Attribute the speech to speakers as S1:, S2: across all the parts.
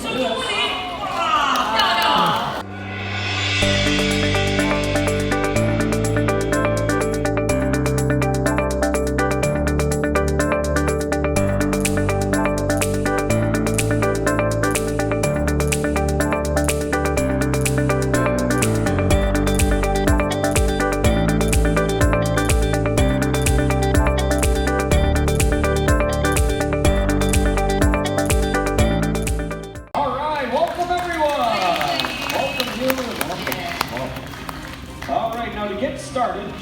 S1: 手中玻璃，哇，漂亮！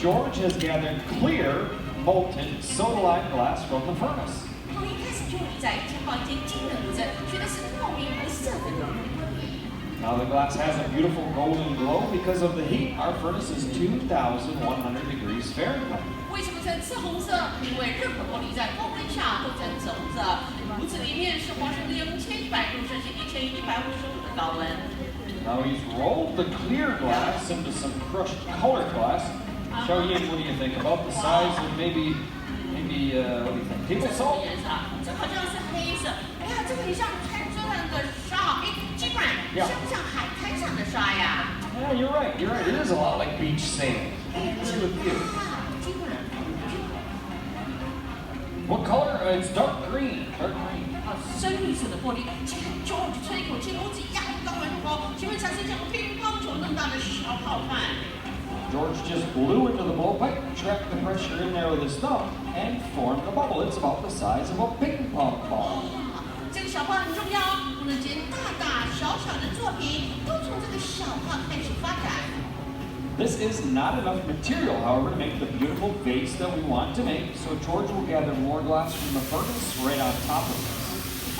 S2: George has gathered clear, molten soda lime glass from the furnace.
S1: 从一开始就在这好间金的炉子，学的是透明无色的熔炉玻璃。
S2: Now the glass has a beautiful golden glow because of the heat. Our furnace is 2,100 degrees Fahrenheit.
S1: 为什么呈赤红色？因为任何玻璃在高温下都呈紫红色。炉子里面是华氏2100度摄氏1155的高温。
S2: Now he's rolled the clear glass into some crushed colored glass. Xiaoyin, what do you think about the size of maybe what do you think? Table salt?
S1: 颜色，这好像是黑色。哎呀，这个很像餐桌上的沙，哎，基本上像不像海滩上的沙呀？
S2: Yeah, you're right. You're right. It is a lot like beach sand. I agree with you. What color? It's dark green. Dark green.
S1: 深绿色的玻璃。请看 George 吹一口气，炉子压高然后，前面产生像乒乓球那么大的小泡泡。
S2: George just blew into the blowpipe, tracked the pressure in there with his thumb, and formed a bubble. It's about the size of a ping pong ball.
S1: 这个小泡很重要，不能见大大小小的作品都从这个小泡开始发展。
S2: This is not enough material, however, to make the beautiful vase that we want to make. So George will gather more glass from the furnace right on top of this.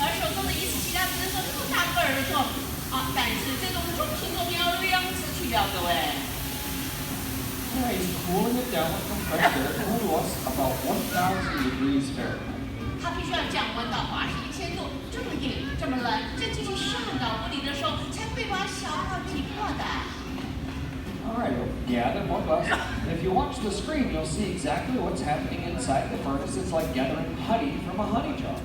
S1: 而手中的仪式其他只能说这么大个儿的作品啊，但是这种重型作品要2次去掉，各位。
S2: Yeah, he's cooling it down with compressed air to us about 1,000 degrees Fahrenheit.
S1: 它必须要降温到华氏1000度，这么硬，这么冷，这继续上到玻璃的时候，才会把小泡挤破的。
S2: All right, we'll gather more glass. If you watch the screen, you'll see exactly what's happening inside the furnace. It's like gathering honey from a honey jar.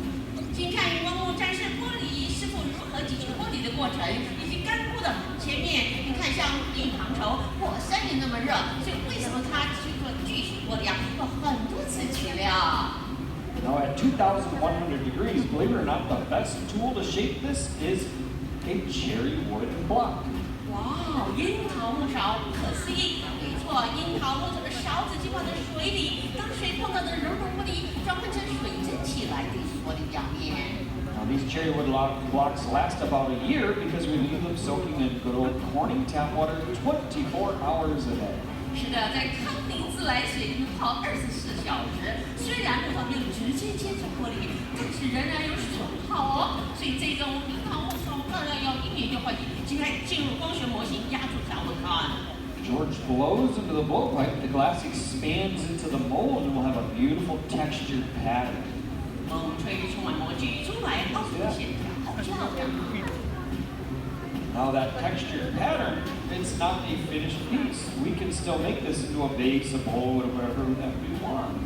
S1: 请看荧幕展示玻璃师傅如何挤取玻璃的过程，以及干枯的前面，你看像印堂绸火山也那么热，所以为什么它去做锯取玻璃啊？有很多次取料。
S2: Now at 2,100 degrees, believe it or not, the best tool to shape this is a cherry wood block.
S1: 哇，樱桃木勺，不可思议！没错，樱桃木头的勺子浸泡在水里，当水碰到的熔融玻璃转换成水蒸气来对玻璃表面。
S2: Now these cherry wood blocks last about a year because we leave them soaking in good old Corning tap water 24 hours a day.
S1: 是的，在康宁自来水里泡24小时，虽然木头没有直接接触玻璃，但是仍然有水泡哦。所以这种樱桃木勺当然要一年就换季，现在进入光学模型压铸才会看。
S2: George blows into the blowpipe, the glass expands into the mold and will have a beautiful textured pattern.
S1: 风吹出来，模具出来，凹凸线条，好漂亮。
S2: Now that textured pattern, it's not a finished piece. We can still make this into a vase, a bowl, or whatever that we want.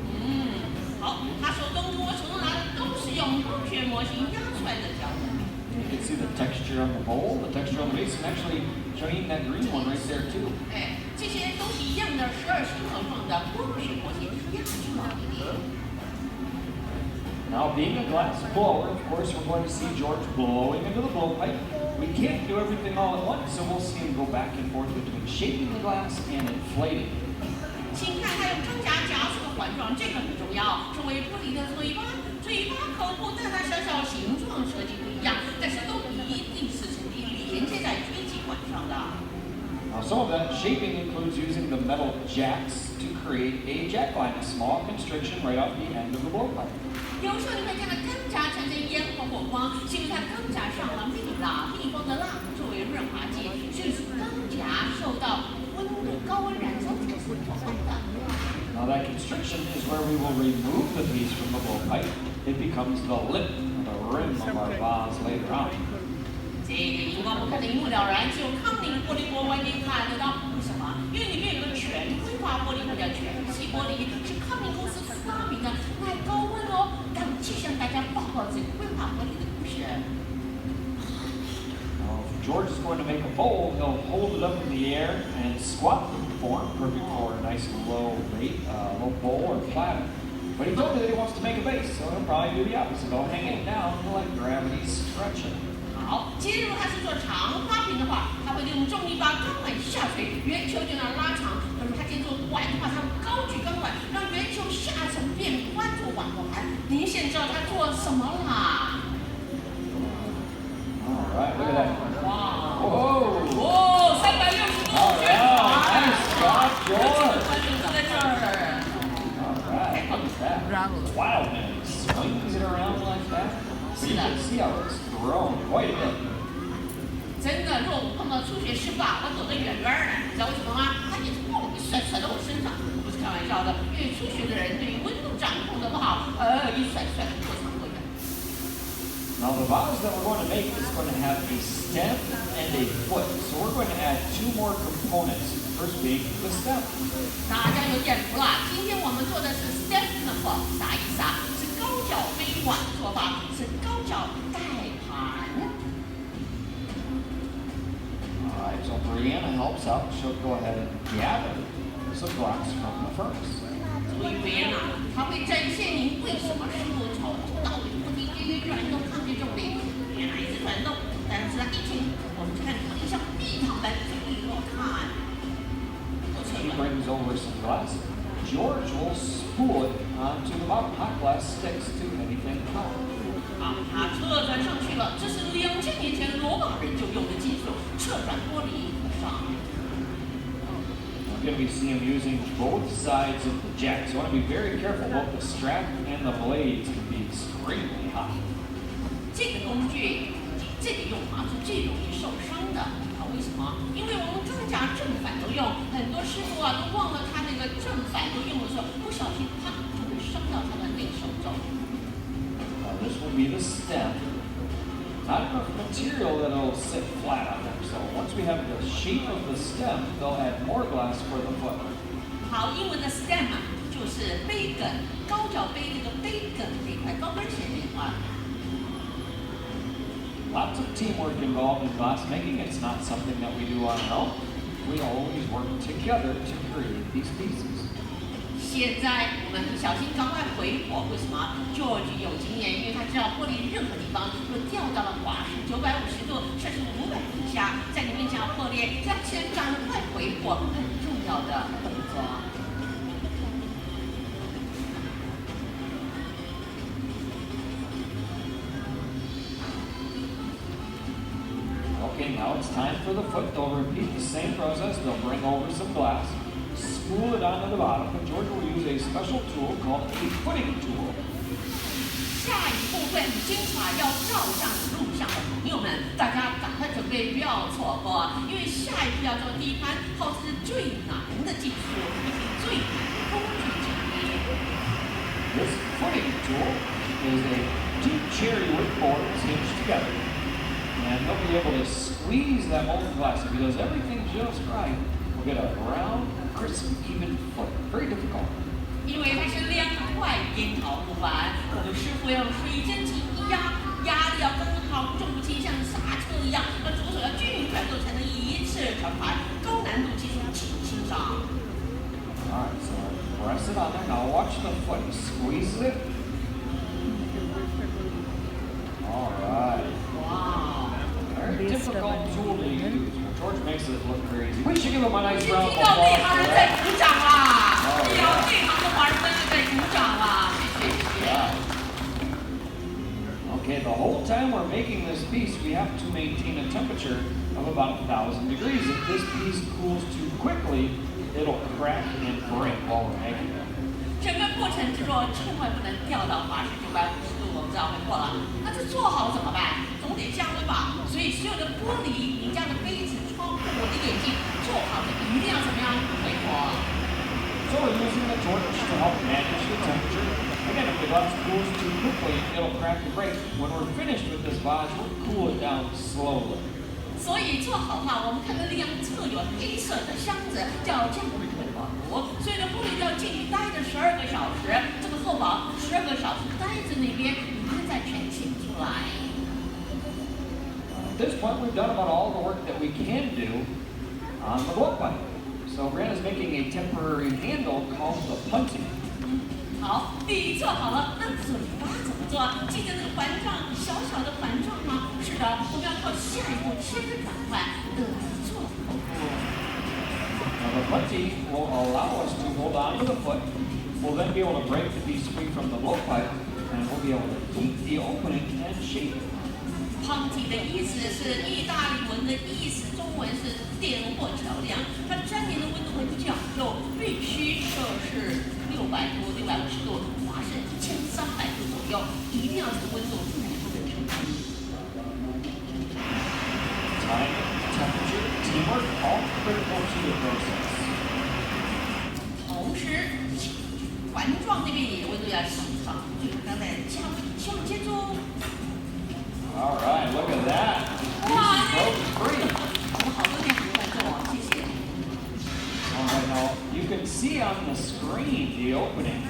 S1: 好，他手中跟我手中拿的都是用光学模型压出来的条纹。
S2: You can see the texture on the bowl, the texture on the vase, and actually showing that green one right there too.
S1: 哎，这些都是一样的12星形状的光学模型压出来的。
S2: Now, being a glass blower, of course, we're going to see George blowing into the blowpipe. We can't do everything all at once, so we'll see him go back and forth between shaping the glass and inflating.
S1: 请看，它用装甲夹出的环状，这个很重要。作为玻璃的嘴巴，嘴巴口部大大小小形状设计不一样，但是都一定是成立连接在推挤管上的。
S2: Now, some of that shaping includes using the metal jacks to create a jack line, a small constriction right off the end of the blowpipe.
S1: 有时候你会看到钢夹产生烟或火光，是因为它钢夹上了密封的蜡作为润滑剂，所以钢夹受到高温燃烧产生火花的。
S2: Now that constriction is where we will remove the piece from the blowpipe. It becomes the lip, the rim of our vase later on.
S1: 这个荧光幕看得一目了然，只有康宁玻璃博物馆可以看得到。为什么？因为里面有个全硅化玻璃或者全气玻璃，是康宁公司发明的，耐高温哦。赶紧向大家报告这个硅化玻璃的故事。
S2: George is going to make a bowl. He'll hold it up in the air and squat form, perfect for a nice low bowl or platter. But he told me that he wants to make a base, so he'll probably do the opposite. He'll hang it down and let gravity stretch it.
S1: 好，接着他是做长花瓶的话，他会利用重力把钢管下垂，圆球就能拉长。可是他今天做碗的话，他高举钢管，让圆球下沉变宽做碗环。您现在知道他做什么啦？
S2: All right, look at that.
S1: 哇！
S2: Whoa!
S1: 哦，360度旋转。
S2: Nice job, George.
S1: 就在这儿。
S2: All right, look at that. Wow, man, he swings it around like that. So you can see how it's grown quite a bit.
S1: 真的，如果我碰到初学师傅啊，我躲得远远的，你知道为什么吗？他一直蹦一甩甩到我身上，不是开玩笑的。因为初学的人对于温度掌控的不好，一甩甩的过长过远。
S2: Now the vase that we're going to make is going to have a stem and a foot. So we're going to add 2 more components. The first being the stem.
S1: 大家有点服了，今天我们做的是 stem 的话，啥意思啊？是高脚杯碗做法，是高脚盖盘。
S2: Alright, so Brianna helps out. She'll go ahead and gather some glass from the furnace.
S1: 所以别人啊，他会展现您为什么师傅从头到尾不停转动抗拒重力，别人一直转动，但是他一停，我们就看它就像蜜糖般一落看。
S2: He brings over some glass. George will spool it onto the bottom. Hot glass sticks to anything hot.
S1: 啊，他侧转上去了，这是2000年前罗马人就用的技术，侧转玻璃上。
S2: We're going to be seeing him using both sides of the jack. So you want to be very careful. Both the strap and the blades can be extremely hot.
S1: 这个工具，这个用法是最容易受伤的。啊，为什么？因为我们钢夹正反都用，很多师傅啊都忘了他那个正反都用的时候，不小心啪就会伤到他的内手肘。
S2: This will be the stem. Not enough material that it'll sit flat on there. So once we have the shape of the stem, they'll add more glass for the foot.
S1: 好，英文的 stem 啊，就是杯梗，高脚杯这个杯梗这块高跟鞋这块。
S2: Lots of teamwork involved in glassmaking. It's not something that we do on our own. We always work together to create these pieces.
S1: 现在我们很小心，赶快回火。为什么 ？George 有经验，因为他知道玻璃任何地方如果掉到了华氏950度，摄氏500度以下，在你面前要破裂，要先赶快回火，很重要的动作。
S2: Okay, now it's time for the foot. They'll repeat the same process. They'll bring over some glass, spool it onto the bottom, and George will use a special tool called a footing tool.
S1: 下一部分精彩要照相录像的朋友们，大家赶快准备，不要错过，因为下一步要做第一盘，号称是最难的技术以及最难的工具之一。
S2: This footing tool is a 2 cherry wood boards hinged together. And they'll be able to squeeze that molten glass. If he does everything just right, we'll get a round, crisp, even foot. Very difficult.
S1: 因为它是2块烟桃木板，我们师傅要用水蒸气一压，压力要刚好，重不轻，像刹车一样，那左手要均匀转动才能一次成盘，高难度技术请欣赏。
S2: Alright, so press it on there. Now watch the foot. Squeeze it. Alright.
S1: Wow.
S2: Very difficult tool to use. Well, George makes it look very easy. We should give him a nice
S1: 听
S2: round of
S1: 到内
S2: applause
S1: 行
S2: for
S1: 人在
S2: that.
S1: 鼓掌啦！对呀，内行的华人们是在鼓掌啦，谢谢谢谢。
S2: Okay, the whole time we're making this piece, we have to maintain a temperature of about 1,000 degrees. If this piece cools too quickly, it'll crack and break while we're making it.
S1: 整个过程之中千万不能掉到华氏950度，我们知道会破了。那这做好怎么办？总得降温吧。所以所有的玻璃、您家的杯子、窗户、我的眼镜，做好的一定要怎么样？回火。
S2: So we're using the torch to help manage the temperature. Again, if the glass cools too quickly, it'll crack and break. When we're finished with this vase, we'll cool it down slowly.
S1: 所以做好的话，我们看到两侧有黑色的箱子，叫降温保炉。所以呢，玻璃要进去待着12个小时，这个厚薄12个小时待在那边，你看再全醒出来。
S2: this point, we've done about all the work that we can do on the blow-pipe. So Brianna's making a temporary handle called the punty.
S1: 好，第一做好了，那嘴巴怎么做？记得那个环状，小小的环状吗？是的，我们要靠下一步切分转换来做。
S2: Now the punty will allow us to hold on to the foot. We'll then be able to break the piece free from the blowpipe, and we'll be able to keep the opening and shape it.
S1: Punty 的意思是意大利文的意思，中文是电或桥梁。它粘连的温度很讲究，必须摄氏600度、650度，华氏1300度左右，一定要这个温度才能够成功。
S2: Time, temperature, teamwork, all critical to the process.
S1: 同时，环状那边也温度要上上，就是刚才加希望接住。
S2: All right, look at that. Piece is broken free.
S1: 我们好多天不会做哦，谢谢。
S2: All right, now you can see on the screen the opening,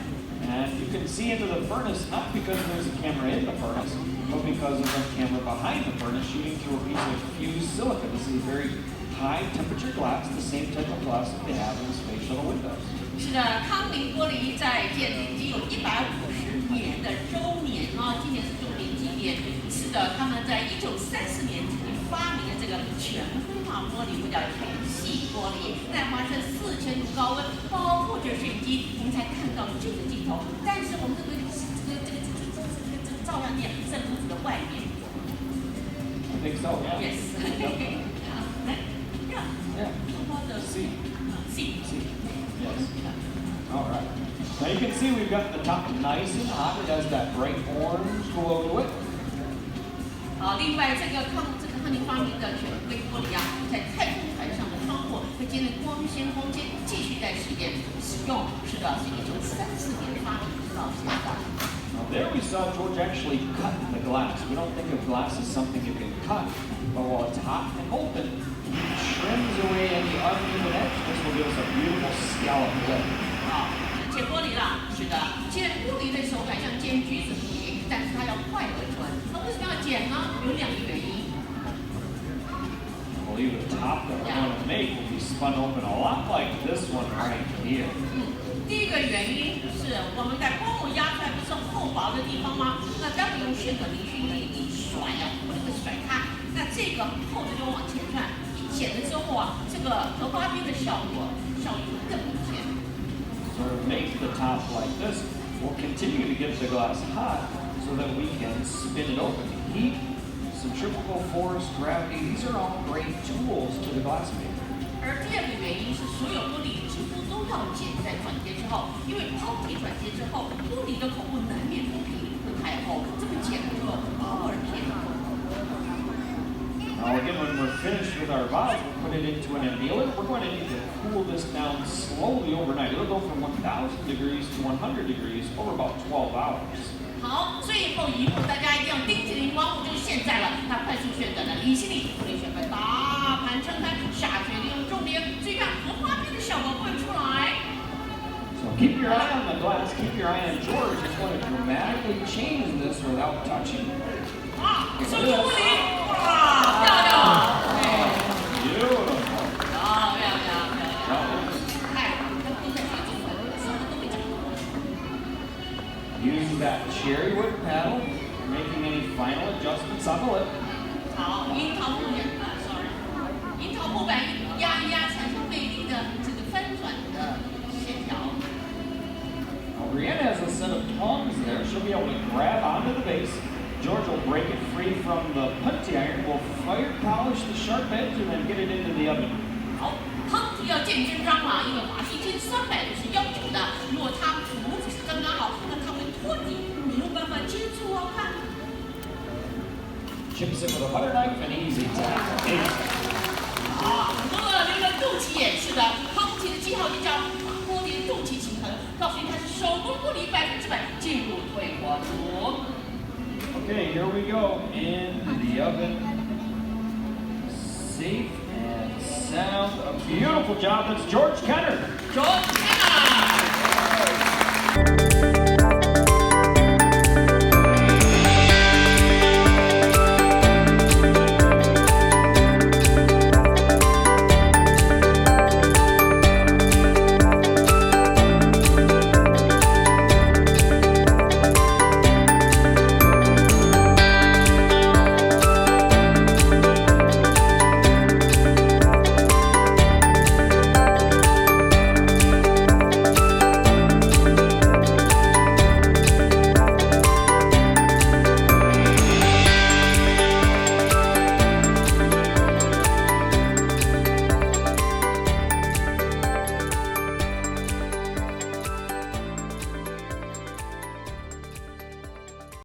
S2: and you can see into the furnace not because there's a camera in the furnace, but because there's a camera behind the furnace shooting through a piece of fused silicon. This is very high temperature glass, the same type of glass that they have in the space shuttle windows.
S1: 是的，康宁玻璃在建立已经有150年的周年哦，今年是周年纪念。是的，他们在1934年曾经发明了这个全挥发玻璃，或叫全细玻璃，在华氏4000度高温，包括着摄影机，我们才看到这个镜头。但是我们这个照相机在炉子的外面。
S2: I think so, yeah.
S1: Yes. 好，来，让
S2: Yeah.
S1: 好的
S2: See.
S1: C。
S2: Yes. All right. Now you can see we've got the top nice and hot. It has that bright orange glow to it.
S1: 好，另外这个康宁发明的全硅玻璃啊，在太空船上的窗户会经历光纤空间继续在实验使用。是的，是1934年发明到现在。
S2: Now there we saw George actually cut the glass. We don't think of glass as something you can cut, but while it's hot and molten, he trims away any uneven edge. This will give us a beautiful scallop lid.
S1: 好，剪玻璃啦，是的，剪玻璃的手感像剪橘子皮，但是它要快而准。那为什么要剪呢？有2个原因。
S2: I believe the top that we're going to make will be spun open a lot like this one right here.
S1: 第一个原因是我们在光幕压出来不是厚薄的地方吗？那当你用旋转离心力一甩啊，或者会甩开，那这个厚的就往前转，一剪了之后啊，这个荷花边的效益会更明显。
S2: So to make the top like this, we'll continue to get the glass hot so that we can spin it open. Heat, centrifugal force, gravity, these are all great tools to the glassmaker.
S1: 而第2个原因是，所有玻璃几乎都要剪在转接之后，因为抛体转接之后，玻璃的口部难免不平会太厚，这么剪了之后厚而偏厚。
S2: Now again, when we're finished with our vase, we'll put it into an annealer. We're going to need to cool this down slowly overnight. It'll go from 1,000 degrees to 100 degrees over about 12 hours.
S1: 好，最后一步大家一定要盯紧荧光幕，就是现在了。它快速旋转的离心力，玻璃旋转大盘撑开，下垂利用重点，注意看荷花边的效果会出来。
S2: So keep your eye on the glass. Keep your eye on George. He's going to dramatically change this without touching.
S1: 啊，收住玻璃，哇，漂亮！哎
S2: Beautiful.
S1: 漂亮，哎，它不在最中文，什么都没讲。
S2: Use that cherry wood paddle, making any final adjustments on the lip.
S1: 好，樱桃木板压一压，产生美丽的这个翻转的线条。
S2: Now, Brianna has a set of tongs there. She'll be able to grab onto the base. George will break it free from the punty iron. We'll fire polish the sharp edge and then get it into the oven.
S1: 好，汤底要见真章嘛，因为华氏1300度是要求的。如果它炉子是刚刚好，那它会脱底，没有办法接触哦。看，
S2: Chips it with a butter knife and easy tap.
S1: 啊，很多那个肚脐也是的，汤底的记号就叫把玻璃的肚脐平衡，告诉你它是手工玻璃100%进入退火炉。
S2: Okay, here we go in the oven. Safe and sound. A beautiful job. That's George Kenner.
S1: George Kenner.